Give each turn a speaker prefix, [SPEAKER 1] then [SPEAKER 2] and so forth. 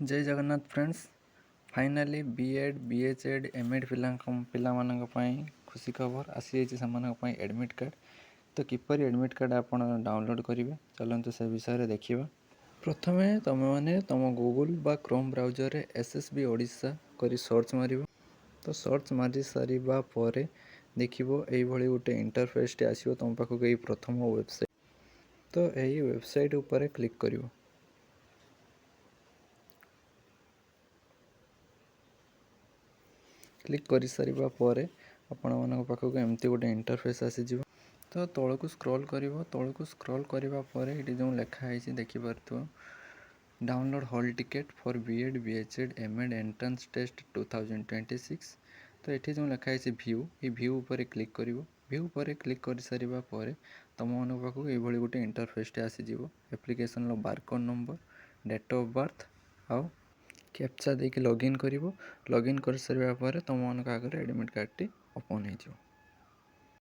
[SPEAKER 1] जय Jagannath friends. Finally BEd बीएचएड MEd पिलामानंक पई खुशी खबर आसी जाइए एडमिट कार्ड। तो किपर एडमिट कार्ड आप डाउनलोड करेंगे चलते से विषय देखा। प्रथमे तुम मैंने तुम गूगल बा क्रोम ब्राउजर रे एसएसबी ओडिशा करी सर्च मारिबो। तो सर्च मारी सारिबा परे देखिबो एई भली गोटे इंटरफेस टे आसीबो तुम पाखक एई प्रथम वेबसाइट। तो एई वेबसाइट ऊपर क्लिक करिवो। क्लिक कर सारिबा परे आपण मानक पाखक एमती गोटे इंटरफेस आसीजिवो। तो तौक स्क्रॉल करिवो। तौक स्क्रॉल करिबा परे एटी जो लिखाई देखिपार download hall ticket for BEd बीएचएड एमएड एंट्रेंस टेस्ट 2026। तो ये जो लिखाई व्यू ये व्यू ऊपर क्लिक करिवो। व्यू पर क्लिक कर सारिबा परे तुम मन पाखक ये गोटे इंटरफेस टे आसीजिवो। Application barcode number date of birth आउ कैप्चा देके लॉगिन करिवो। लॉगिन कर सारिबा परे तुम मन आगे एडमिट कार्ड टी ओपन हो।